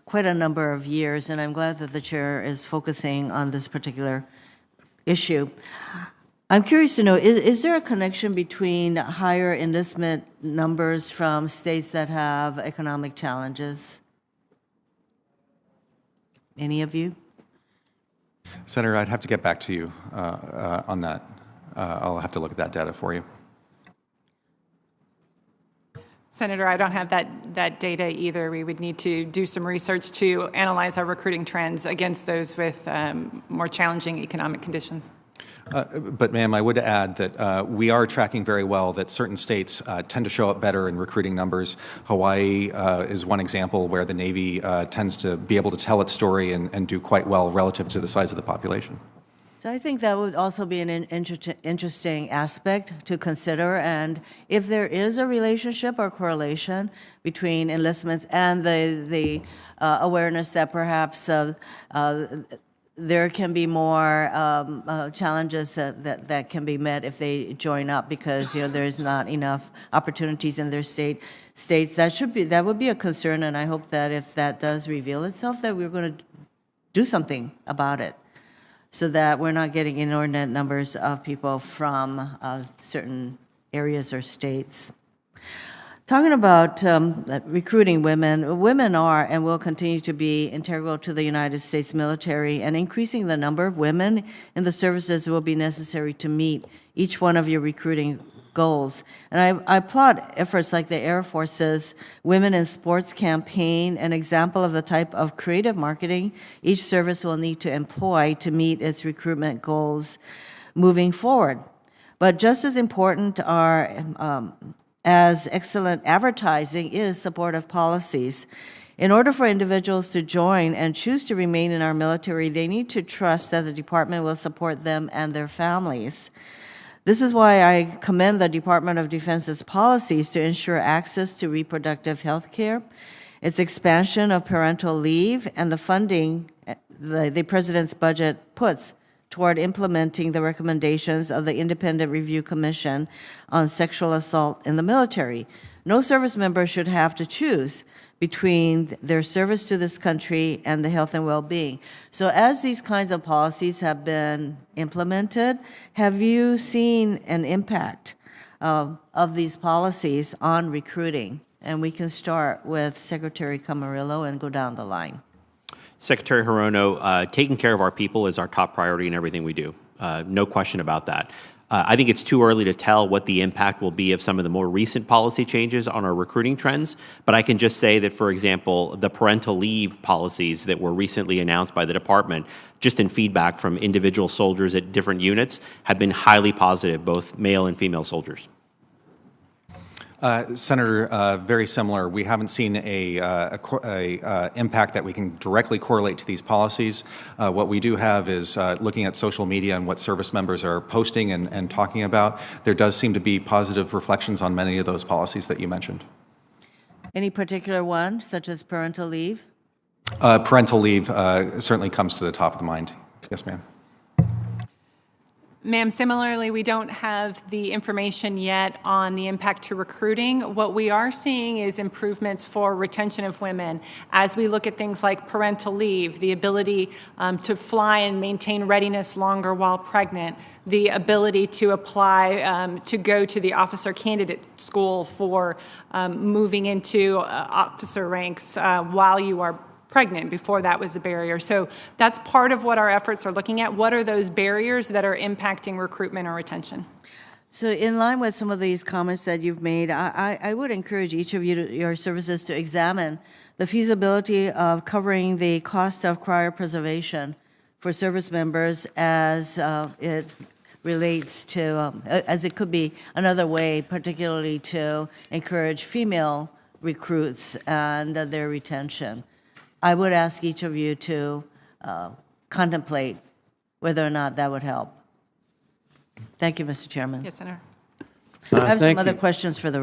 quite a number of years, and I'm glad that the chair is focusing on this particular issue. I'm curious to know, is there a connection between higher enlistment numbers from states that have economic challenges? Any of you? Senator, I'd have to get back to you on that. I'll have to look at that data for you. Senator, I don't have that data either. We would need to do some research to analyze our recruiting trends against those with more challenging economic conditions. But, ma'am, I would add that we are tracking very well that certain states tend to show up better in recruiting numbers. Hawaii is one example where the Navy tends to be able to tell its story and do quite well relative to the size of the population. So I think that would also be an interesting aspect to consider. And if there is a relationship or correlation between enlistments and the awareness that perhaps there can be more challenges that can be met if they join up because there's not enough opportunities in their states. That would be a concern, and I hope that if that does reveal itself, that we're going to do something about it, so that we're not getting inordinate numbers of people from certain areas or states. Talking about recruiting women, women are and will continue to be integral to the United States military, and increasing the number of women in the services will be necessary to meet each one of your recruiting goals. And I applaud efforts like the Air Force's Women in Sports campaign, an example of the type of creative marketing each service will need to employ to meet its recruitment goals moving forward. But just as important as excellent advertising is supportive policies. In order for individuals to join and choose to remain in our military, they need to trust that the department will support them and their families. This is why I commend the Department of Defense's policies to ensure access to reproductive health care, its expansion of parental leave, and the funding the President's budget puts toward implementing the recommendations of the Independent Review Commission on Sexual Assault in the Military. No service member should have to choose between their service to this country and the health and well-being. So as these kinds of policies have been implemented, have you seen an impact of these policies on recruiting? And we can start with Secretary Camarillo and go down the line. Secretary Hirono, taking care of our people is our top priority in everything we do. No question about that. I think it's too early to tell what the impact will be of some of the more recent policy changes on our recruiting trends, but I can just say that, for example, the parental leave policies that were recently announced by the department, just in feedback from individual soldiers at different units, have been highly positive, both male and female soldiers. Senator, very similar. We haven't seen a impact that we can directly correlate to these policies. What we do have is looking at social media and what service members are posting and talking about. There does seem to be positive reflections on many of those policies that you mentioned. Any particular one, such as parental leave? Parental leave certainly comes to the top of the mind. Yes, ma'am. Ma'am, similarly, we don't have the information yet on the impact to recruiting. What we are seeing is improvements for retention of women as we look at things like parental leave, the ability to fly and maintain readiness longer while pregnant, the ability to apply to go to the officer candidate school for moving into officer ranks while you are pregnant. Before that was a barrier. So that's part of what our efforts are looking at. What are those barriers that are impacting recruitment or retention? So in line with some of these comments that you've made, I would encourage each of your services to examine the feasibility of covering the cost of cryopreservation for service members as it relates to, as it could be another way, particularly to encourage female recruits and their retention. I would ask each of you to contemplate whether or not that would help. Thank you, Mr. Chairman. Yes, Senator. I have some other questions for the